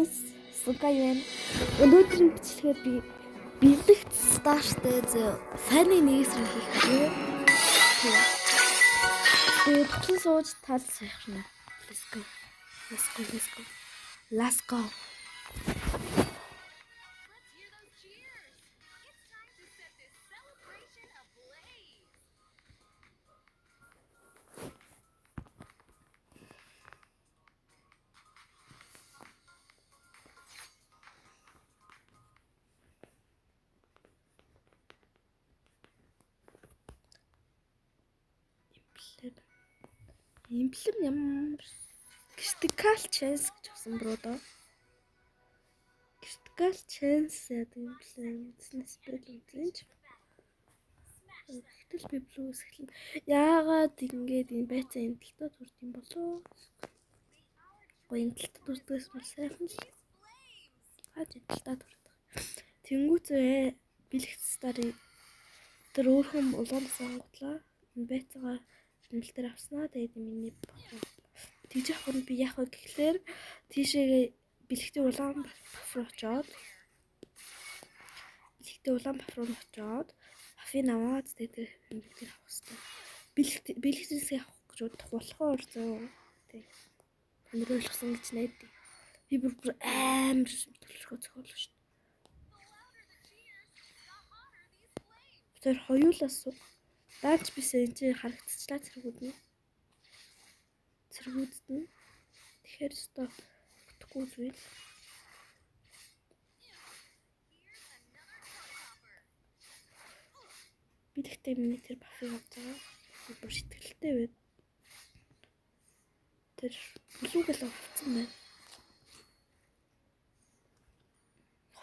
guys, Сугаян. Өнөөдрийн бичлэгээр би бэлэгт старттэй фаны нэгэсрэн хийх гэж. Тэгээд бүхэн сууж тал сайхна. Let's go. Let's go. Let's go. Let's go. Имплем ямар critical chance гэж авсан бро доо. Critical chance имплем business spell үзэж. Гэтэл би блүүс эхлэн. Яагаад ингэж энэ байцаа энэ талтад хүрд юм болоо? Гоё энэ талтад хүрдгээс мөр сайхан л. Хаач энэ талтад хүрдэг. Тэнгүүцээ бэлэгт старыг тэр өөрхөн улаан сонготлоо. Энэ байцаагаа нэл дээр авснаа. Тэгээд миний тэгж явах нь би яах вэ гэхлээр тийшээ бэлэгтийн улаан бафруу очоод бафын аваад тэгээд бэлэгтийг авах хэрэгтэй. Бэлэгтээс авах гэж бодох болохоор зөө. Тэг. Өнөрөөлсөн гэж найдаа. Би бүр амар төлөвлөгөө зохиолсон шүү дээ. Тэр хоёулаас даач бисээ энэ чинь харагдчихлаа цэргүүд нь. Тэгэхээр өстой утгагүй зүйл. Би тэгтээ миний тэр бафыг авч байгаа. Бүр сэтгэлтэй байд. Тэр бүлүүгэл авцсан байна.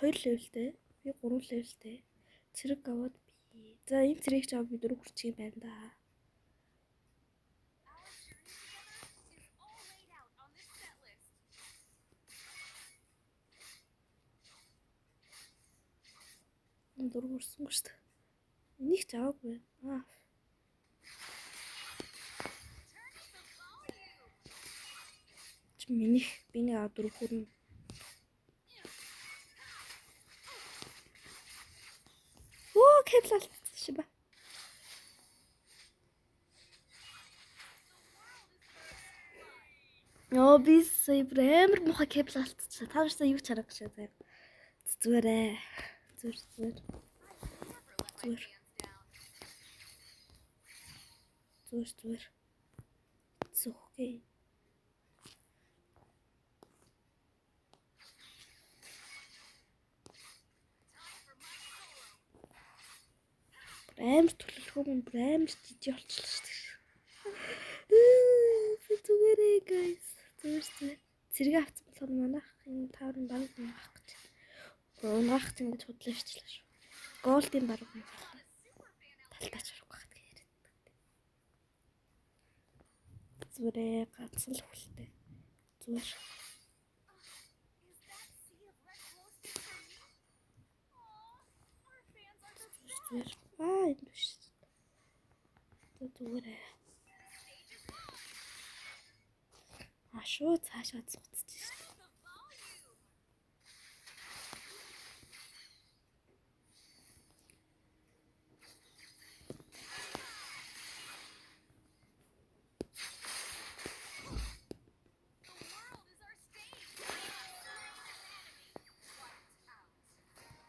2 левелтэй. Би 3 левелтэй. Цэрэг аваад би. За энэ цэргийг ч аваад би 4 хүрчих юм байна да. Дөрвөрсөн шүү дээ. Энийг ч аваагүй. Миний аа дөрөв хүрнэ. Оо, кэблал шиба. Оо, би амар муха кэбл алдчихсан. Та нартай юу ч харах гэж байна. Зүгээрээ. Зүгээр. Зүгэй. Амар төлөвлөгөө амар жижиг болчихлоо шүү дээ. Зүгээрээ guys. Зүгээр. Цэрэг авсан болохоор манайх энэ таврын баг авах гэж. Унаах ч ингэж худлаа шичлээ шүү. Голдын баг авах. Талтаач харахгүй хат гээд. Зүрээ ганцхан л хүлтэй. Зүгээр. Энэ биш. Зүгээрээ. Шууд цаашаа цуцчих шүү дээ.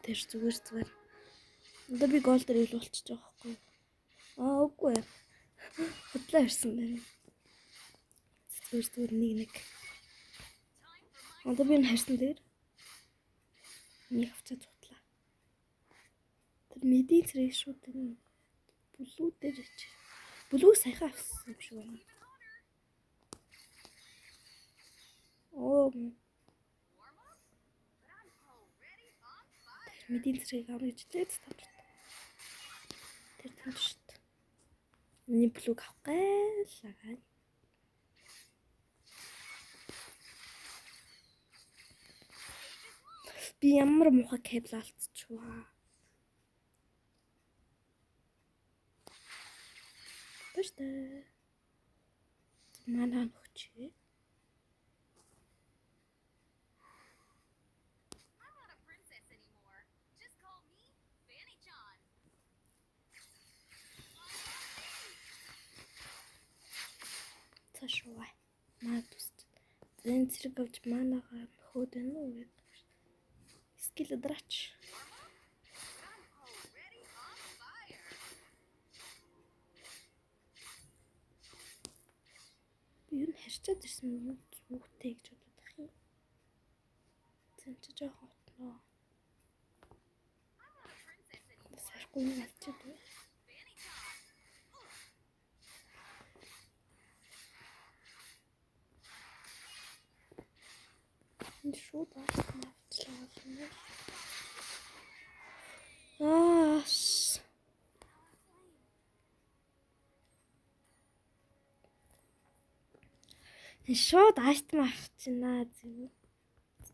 Тэр зүгээр. Одоо би гол дээр ил болчихж байгаа байхгүй. Үгүй. Худлаа ирсэн байна. Зүгээр нэг. Одоо би энэ харсан дээр нэг авцаа цутлаа. Тэр медийн цэрэг шууд энэ бүлүү дээр ич. Бүлүү саяхан авсан юм шиг байна. Медийн цэрэг авах гэж лээд тавч. Тэр шүү дээ. Миний бүлүүг авах гэлээ. Би ямар муха кэбл алдчихваа. Тэштэй. Манай нөхчээ. Наад үст. Зэн зэрэг авч манагаа хөөд байна уу гэж. Скил драч. Би юу харьцаад ирсэн юм зүгтэй гэж бодох юм. Зэн чи жоохон утнаа. Сарахгүй юм алчаад байна. Энэ шууд авчлаа юм. Шууд астма авчихнаа зүг.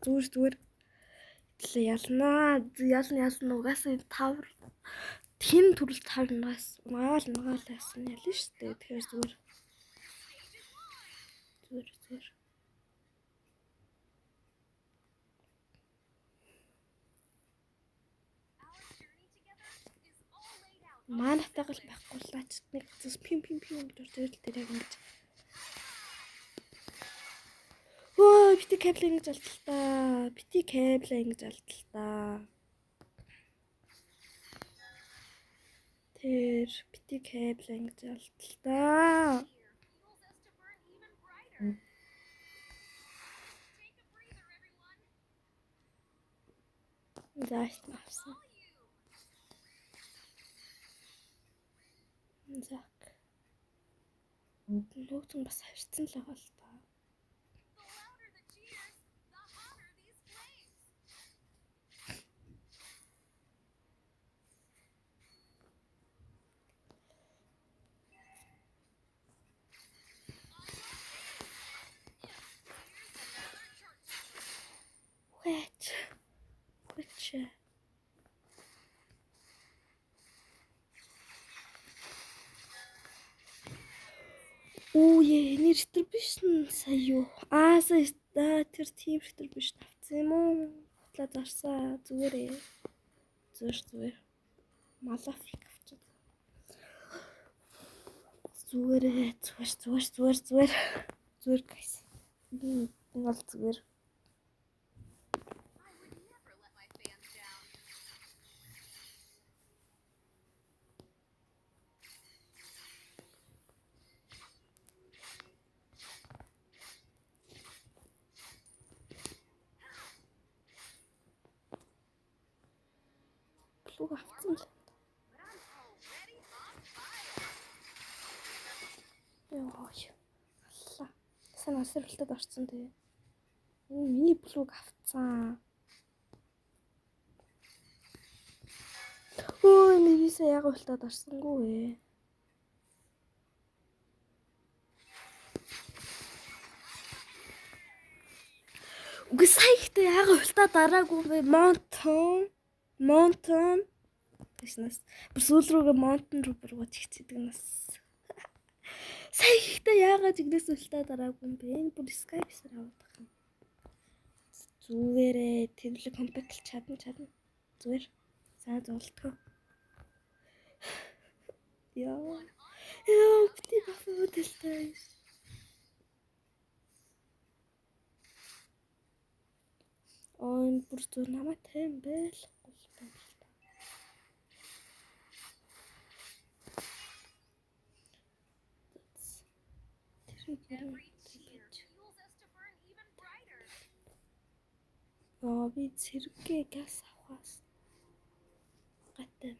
Зүгээр. Тэгэл ялнаа. Ялна угаасаа тавар. Тэн төрөл тавнаас магаал яасан ялна шүү дээ. Тэгэхээр зүгээр. Маанатайгал байхгүй лаач нэг зүс пим гэж тэгэл тэр яг ингэж. Өө бити кабел ингэж алдталтаа. Тэр бити кабел ингэж алдталтаа. Зааш авсан. Зак. Логтон бас харьцсан л байгаа л та. Which Оо нэр тэр биш нь сая юу. Сая тэр тийм тэр биш тавцсан юм уу? Хутлаа зарсаа зүгээр. Малафик авчаад. Зүгээр guys. Би бол зүгээр. Плуг авсан л. Яа. Алла. Сан асралтад орсон тэгээ. Миний плуг авцсан. Ой, мивисаа яг ултаад орсонгүй ээ. Үгүй саяхтай яг ултаад дараагүй бэ. Монтон. Тэснэс. Бүр сүүл рүүгээ монтон руу бургаж хичээдэг нас. Саяхтай яагаад игнээс ултаад дараагүй юм бэ? Энэ бүр Skype-саар авах юм. Зүгээрээ тэрлэг компьютер чадна. Зүгээр. Сайн золтгоо. Яа, бити бафуудэлтэй. Энэ бүр зүр намайг тайм байл. Би цэргээ газ авахаас гаттай.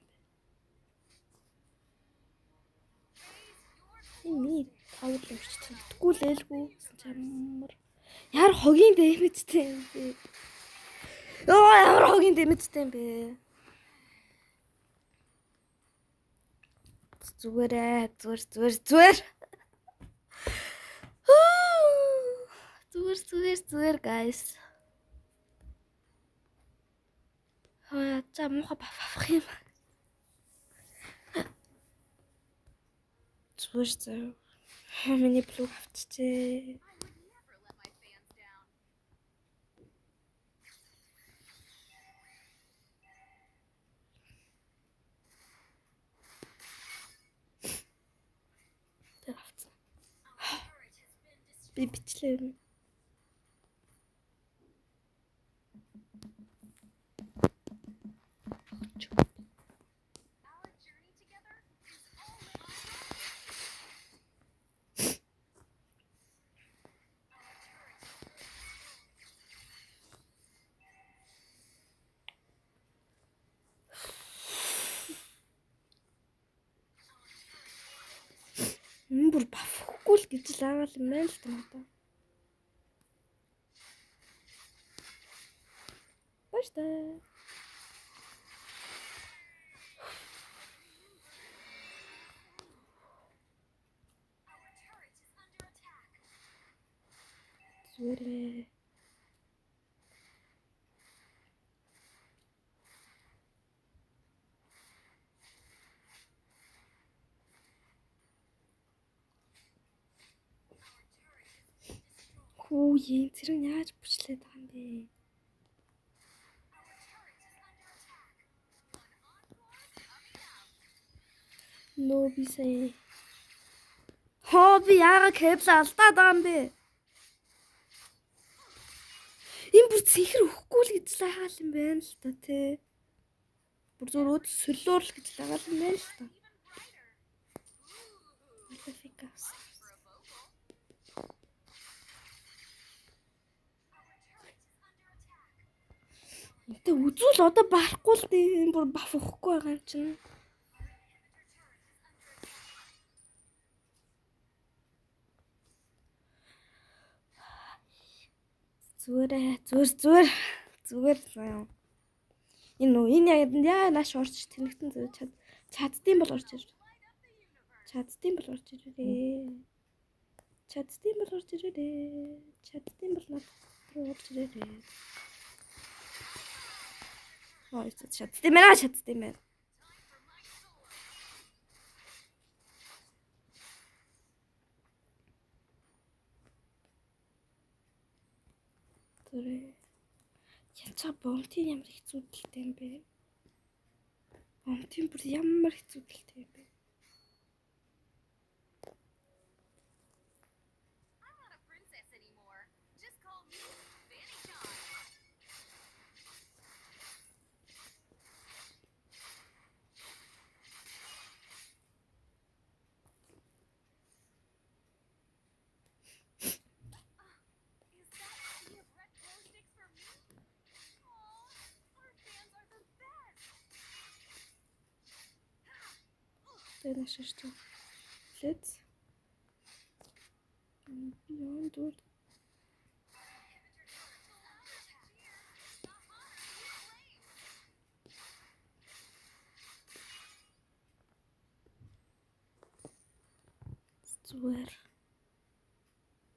Миний тавар л өрчсөн. Тэггүй л ээлгүй чамар. Яар хогийн дэмэжтэй юм бэ? Ямар хогийн дэмэжтэй юм бэ? Зүгээр. Зүгээр guys. За муха бафах юм. Зүгээр. Миний плуг авчихжээ. Тэр авцсан. Би бичлээ юм. Бүр бафхгүй л гэж л аагаал юм байна л та. Баяртай. Зүрээ. Хүү яа зэрэг яаж бүчлээд байгаа юм бэ? Нөө би сая. Би яагаад кабел алдаад байгаа юм бэ? Энэ бүр цэнхэр өгөхгүй л гэж л хаал юм байна л та тий. Бүр зурууд солиор л гэж л хаал юм байна л та. Тэ үзүүл одоо барахгүй л дээ. Энэ бүр баф өгөхгүй байгаа юм чинь. Зүгээр заяа. Энэ яг нааш орж тэнэгтэн чаддсан бол орж ирээ. Чаддсан бол орж ирээ. Чаддсан бол надад руу орж ирээ. Чаддсан байна. Янчаа бомтын ямар хэцүү дэлтэй юм бэ? Бомтын бүр ямар хэцүү дэлтэй юм бэ? Let's beyond what зүгээр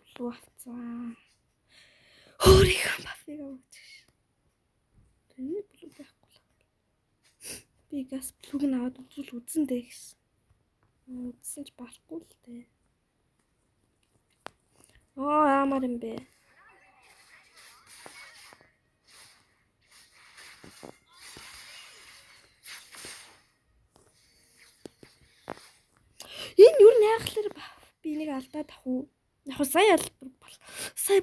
блуавцаа. Өөрийнхөө бафыг авч. Тэний блув байхгүй л. Би газ блуг нь аваад үзэн дээ гэсэн. Үзсэн ч болохгүй л дээ. Амар юм бэ. Энэ юу найхлаар би энийг алдаад ах уу? Яг сая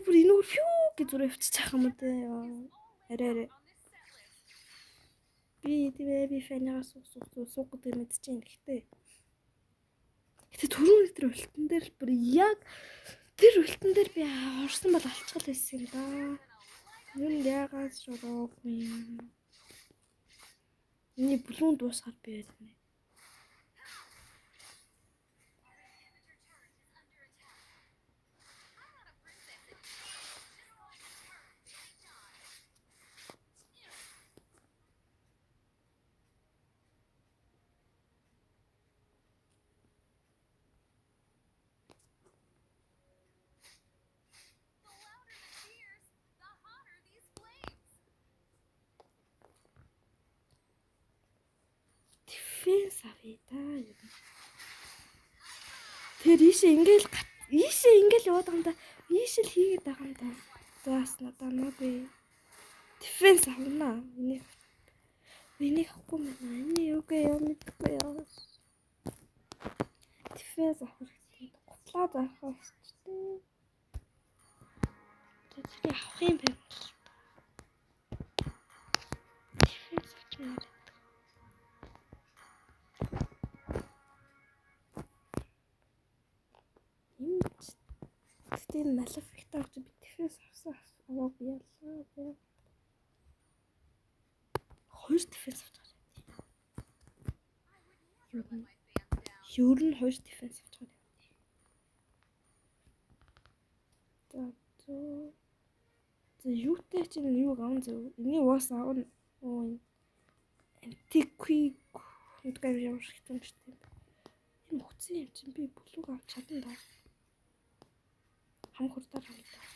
бүр энүүр фүү гэж зүрх өвччих юм уу те. Арай. Би фэнаас суух гэдэг мэдчихээн гэхдээ. Гэтэ түрүүн өдөр ультан дээр л бүр яг тэр ультан дээр би орсон бол алчгал байсан юм да. Юу яагаад шороогүй юм. Миний бүлүүн дуусгаад би байна. Савита. Тэр ийшээ ингээл яваад байгаа юм да. Ийшэл хийгээд байгаа юм да. Заас надаа наагүй. Дефенс авнаа. Энийг авахгүй мэнэ. Энийг үгүй яа мэдгүй яа. Дефенс авах хэрэгтэй. Готлаад авах хэрэгтэй. Тэний авах юм бэ? Дефенс авчихна. Юм. Тэгтээ малефикт авч би дефенс авсан. Аваагүй яллаа. Хоёр дефенс авчих. Ер нь хоёр дефенс авчих. За юутай чинь юу гавн зөв. Эний уус аавна. Оо антикви үдгээр ямар шиг юм шүү дээ. Энэ хүцэн юм чинь би бүлүүг авч чадна даа. Хам хурдаар хамтаа.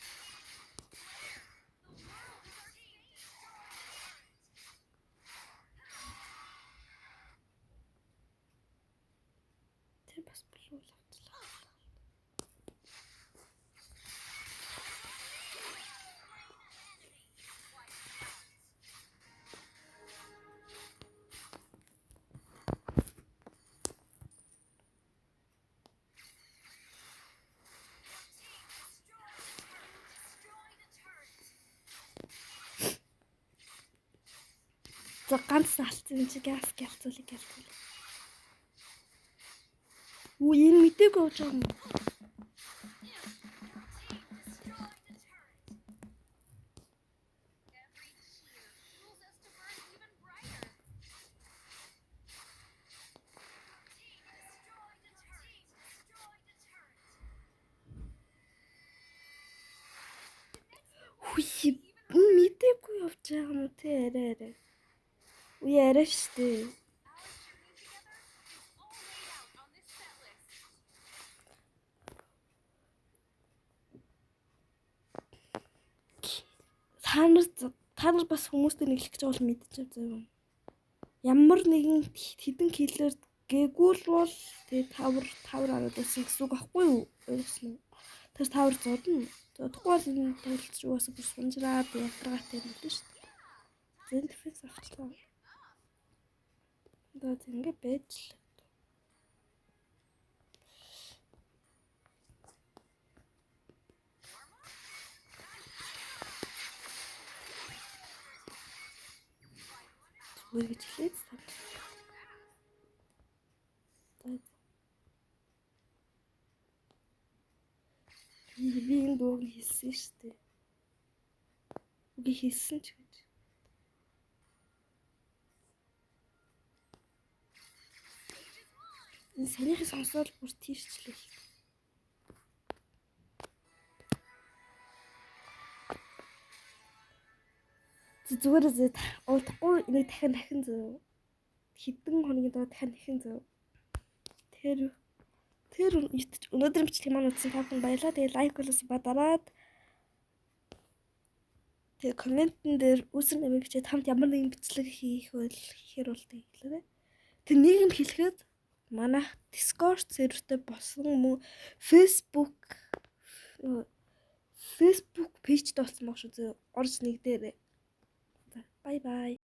Тэ бас бүлүүг авчлаа. За ганц алдсан чи газ гялцуулъя. Үу энэ мдэггүй болж байгаа юм. Үгүй мдэггүй явж байгаа юм те арай. Үе арай штэ. Та нар бас хүмүүстэй нэглэх гэж бол мэдчихэв зөө. Ямар нэгэн хідэн киллер гээгүүл бол тэгээ тавар араад байсан гэсэн үг аахгүй юу? Ойлгосноо. Тэр тавар зодно. Зодохгүй бол энэ тоглолт ч угаасаа бүр сунжраад ятраатай юм биш үү? Зэн дефенс авчлаа. Одоо ингэ байж л. Үргэлж хэлээд тань. Би энэ дууг хэлсэн шүү дээ. Үгүй хэлсэн ч гэж. Энэ санийхээ сонсоод бүр тийшчлээ. Зүгээр удахгүй энийг дахин зөө. Хэдэн хоногийн дараа дахин зөө. Тэр өнөөдөр бичлэг маань үзсэн та бүхэн баярлалаа. Тэгээ лайк болоос бадараад тэгээ комментэн дээр үүсгэн нэмийг бичээд хамт ямар нэгэн бичлэг хийх вэ гэхээр бол хэлээрэй. Тэг нийгэм хэлэхэд манай Discord сервертэй босон мөн Facebook пэйжтэй болсон баг шүү зөө. Орж нэгдээрэй. Bye bye.